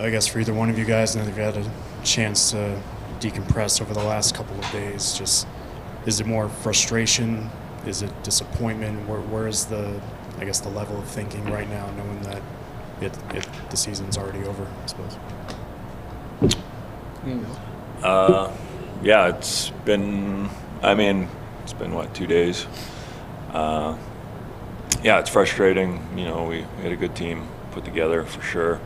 I guess, for either one of you guys, now that you've had a chance to decompress over the last couple of days, just is it more frustration? Is it disappointment? Where is the, I guess, the level of thinking right now, knowing that the season's already over, I suppose? Yeah, it's been what, 2 days? Yeah, it's frustrating. You know, we had a good team put together for sure.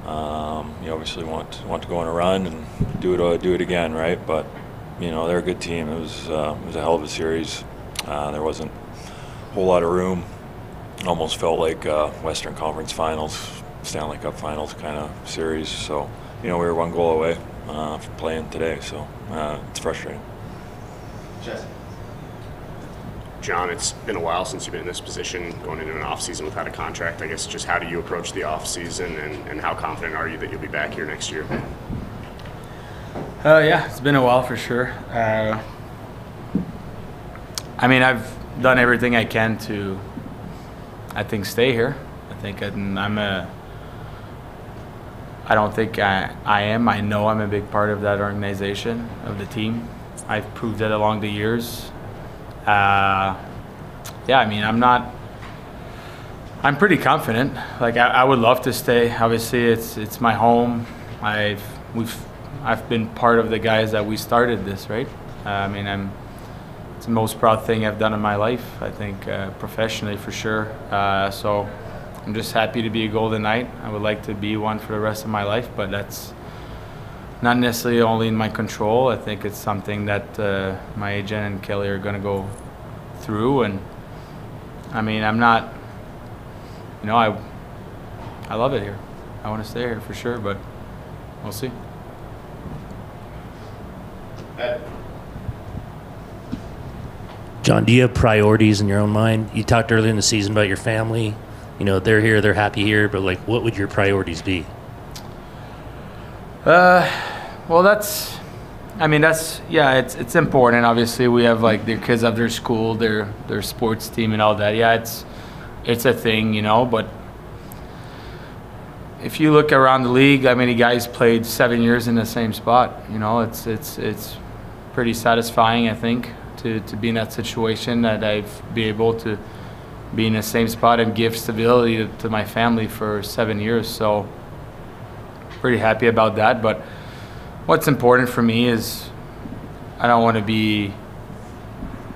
You obviously want to go on a run and do it again, right? But you know, they're a good team. It was a hell of a series. There wasn't a whole lot of room. Almost felt like Western Conference Finals, Stanley Cup Finals kind of series. So you know, we were one goal away from playing today. So it's frustrating. Jesse. John, it's been a while since you've been in this position, going into an off-season without a contract. I guess just how do you approach the off-season, and how confident are you that you'll be back here next year? Yeah, it's been a while for sure. I mean, I've done everything I can to, I think, stay here. I think I don't think I am. I know I'm a big part of that organization, of the team. I've proved that along the years. Yeah, I mean, I'm pretty confident. Like, I would love to stay. Obviously, it's my home. I've been part of the guys that we started this, right? I mean, it's the most proud thing I've done in my life, I think, professionally for sure. So I'm just happy to be a Golden Knight. I would like to be one for the rest of my life, but that's not necessarily only in my control. I think it's something that my agent and Kelly are going to go through. And I mean, I'm not, you know, I love it here. I want to stay here for sure, but we'll see. John, do you have priorities in your own mind? You talked earlier in the season about your family. You know, they're here, they're happy here, but like, what would your priorities be? Well, it's important. Obviously, we have like their kids have their school, their sports team and all that. Yeah, it's a thing, you know, but if you look around the league, I mean, guys played 7 years in the same spot. You know, it's pretty satisfying, I think, to be in that situation, that I've been able to be in the same spot and give stability to my family for 7 years. So pretty happy about that. But what's important for me is I don't want to be,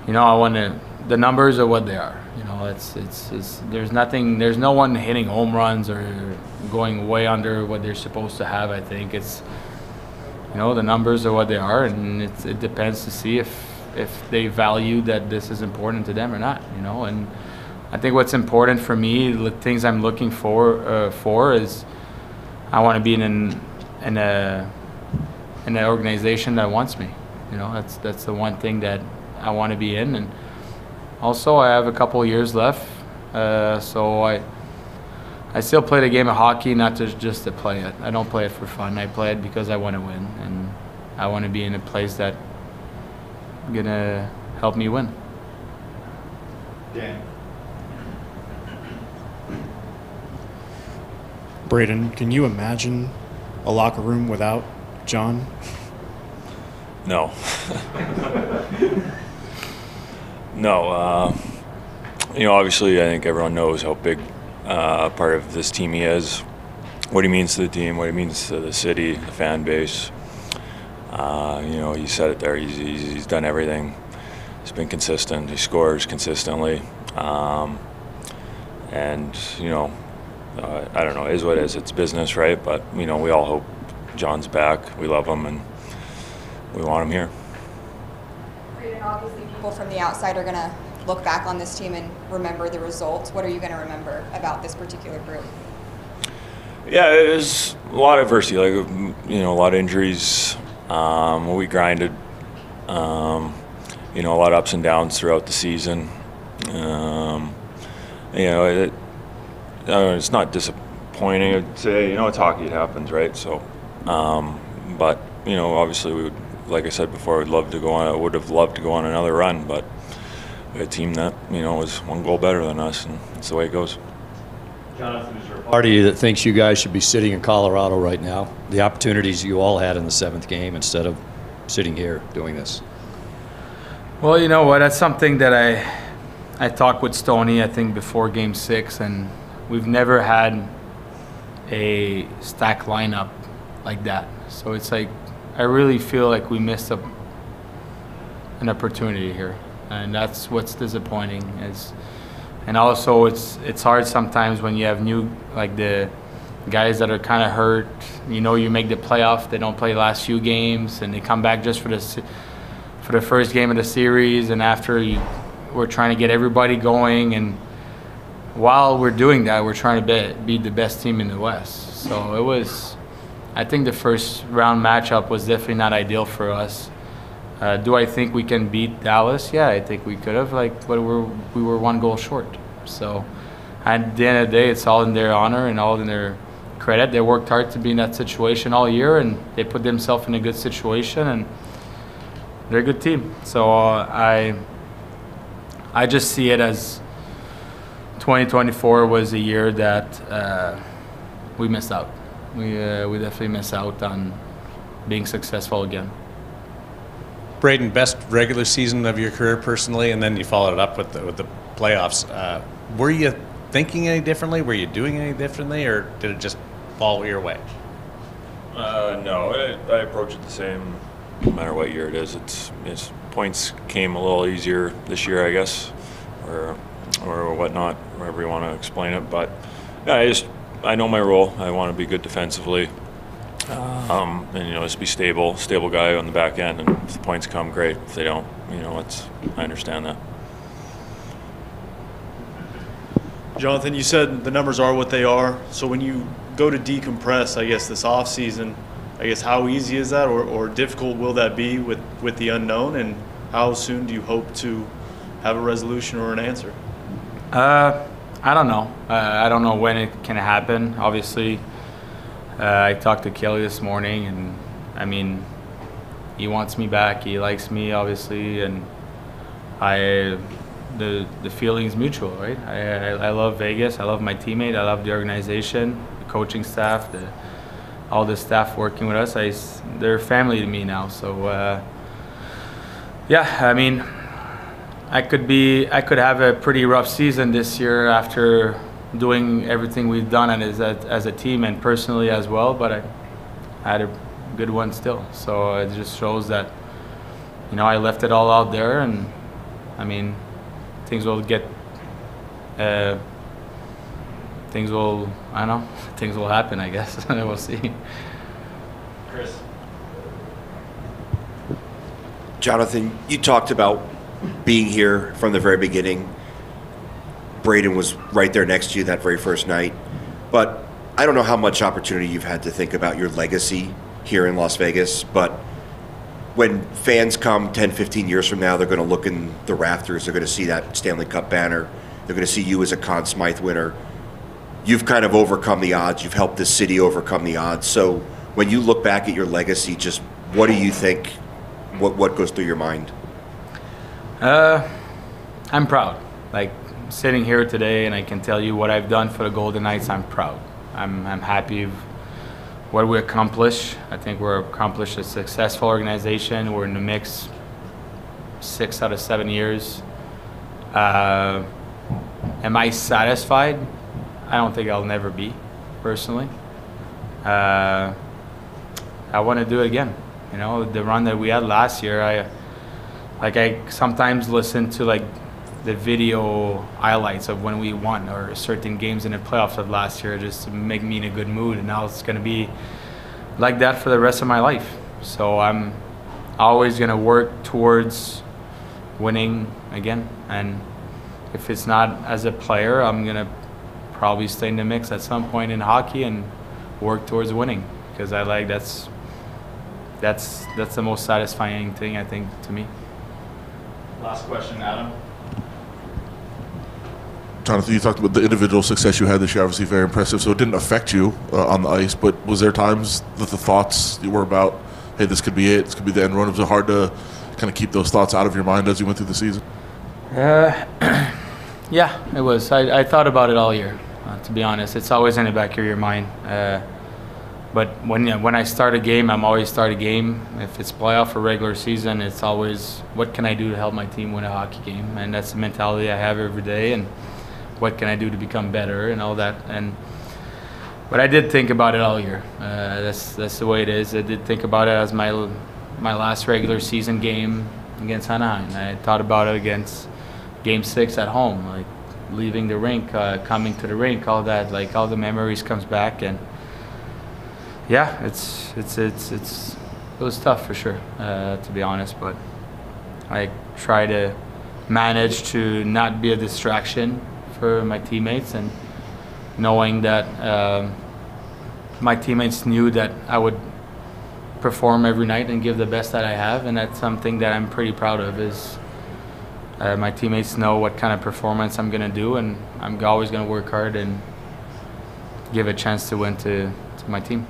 you know, the numbers are what they are. You know, there's no one hitting home runs or going way under what they're supposed to have. I think it's, you know, the numbers are what they are, and it depends to see if they value that this is important to them or not, you know. And I think what's important for me, the things I'm looking for is I want to be in an organization that wants me. You know, that's the one thing that I want to be in. And also, I have a couple of years left, so I still play the game of hockey, not just to play it. I don't play it for fun. I play it because I want to win, and I want to be in a place that gonna help me win. Dan. Brayden, can you imagine a locker room without John? No. No. You know, obviously, I think everyone knows how big part of this team he is, what he means to the team, what he means to the city, the fan base. You know, you said it there. He's done everything. He's been consistent. He scores consistently. And, you know, I don't know, it is what it is. It's business, right? But, you know, we all hope John's back. We love him, and we want him here. Brayden, obviously people from the outside are going to look back on this team and remember the results. What are you going to remember about this particular group? Yeah, it was a lot of adversity, like, you know, a lot of injuries. We grinded, you know, a lot of ups and downs throughout the season. You know, it's not disappointing, I'd say. You know, it's hockey, it happens, right? So, but, you know, obviously we would, like I said before, would have loved to go on another run, but we had a team that, you know, was one goal better than us, and that's the way it goes. Jonathan, is there a part of you that thinks you guys should be sitting in Colorado right now? The opportunities you all had in the 7th game instead of sitting here doing this. Well, you know what? That's something that I talked with Stoney, I think, before Game 6, and we've never had a stack lineup like that. So it's like I really feel like we missed an opportunity here, and that's what's disappointing. And also it's hard sometimes when you have new, like the guys that are kind of hurt. You know, you make the playoff, they don't play the last few games, and they come back just for the first game of the series, and after we're trying to get everybody going, and while we're doing that, we're trying to be the best team in the West. So I think the first round matchup was definitely not ideal for us. Do I think we can beat Dallas? Yeah, I think we could have, but we were 1 goal short. So at the end of the day, it's all in their honor and all in their credit. They worked hard to be in that situation all year, and they put themselves in a good situation, and they're a good team. So I just see it as 2024 was a year that we missed out. We definitely missed out on being successful again. Brayden, best regular season of your career personally, and then you followed it up with the playoffs. Were you thinking any differently? Were you doing any differently, or did it just fall your way? No, I approach it the same no matter what year it is. It's points came a little easier this year, I guess, or whatnot, wherever you want to explain it. But yeah, I know my role. I want to be good defensively. And just be stable guy on the back end, and if the points come, great. If they don't, I understand that. Jonathan, you said the numbers are what they are. So when you go to decompress, I guess this off season, how easy is that, or difficult will that be with the unknown, and how soon do you hope to have a resolution or an answer? I don't know. I don't know when it can happen. Obviously. I talked to Kelly this morning, and he wants me back. He likes me, obviously, and the feeling is mutual, right? I love Vegas. I love my teammate. I love the organization, the coaching staff, all the staff working with us. They're family to me now. So I could have a pretty rough season this year after doing everything we've done as a team and personally as well, but I had a good one still. So it just shows that, I left it all out there, and things will happen, I guess. We'll see. Chris. Jonathan, you talked about being here from the very beginning. Brayden was right there next to you that very first night. But I don't know how much opportunity you've had to think about your legacy here in Las Vegas, but when fans come 10, 15 years from now, they're going to look in the rafters, they're going to see that Stanley Cup banner, they're going to see you as a Conn Smythe winner. You've kind of overcome the odds, you've helped this city overcome the odds. So when you look back at your legacy, just what do you think, what goes through your mind? I'm proud. Sitting here today, and I can tell you what I've done for the Golden Knights. I'm proud. I'm happy with what we accomplished. I think we're accomplished a successful organization. We're in the mix 6 out of 7 years. Am I satisfied? I don't think I'll never be, personally. I want to do it again. The run that we had last year, I sometimes listen to the video highlights of when we won or certain games in the playoffs of last year just to make me in a good mood, and now it's going to be like that for the rest of my life. So I'm always going to work towards winning again, and if it's not as a player, I'm going to probably stay in the mix at some point in hockey and work towards winning, because that's the most satisfying thing, I think, to me. Last question, Adam. Jonathan, you talked about the individual success you had this year, obviously very impressive. So it didn't affect you on the ice, but was there times that the thoughts you were about, hey, this could be it, this could be the end run? Was it hard to kind of keep those thoughts out of your mind as you went through the season? Yeah, it was. I thought about it all year. To be honest, it's always in the back of your mind. But when I start a game, I'm always start a game. If it's playoff or regular season, it's always what can I do to help my team win a hockey game, and that's the mentality I have every day. And what can I do to become better and all that. But I did think about it all year. That's the way it is. I did think about it as my last regular season game against Anaheim. I thought about it against Game 6 at home, like leaving the rink, coming to the rink, all that, like all the memories comes back. And yeah, it was tough for sure, to be honest. But I try to manage to not be a distraction for my teammates, and knowing that my teammates knew that I would perform every night and give the best that I have, and that's something that I'm pretty proud of. Is my teammates know what kind of performance I'm going to do, and I'm always going to work hard and give a chance to win to my team.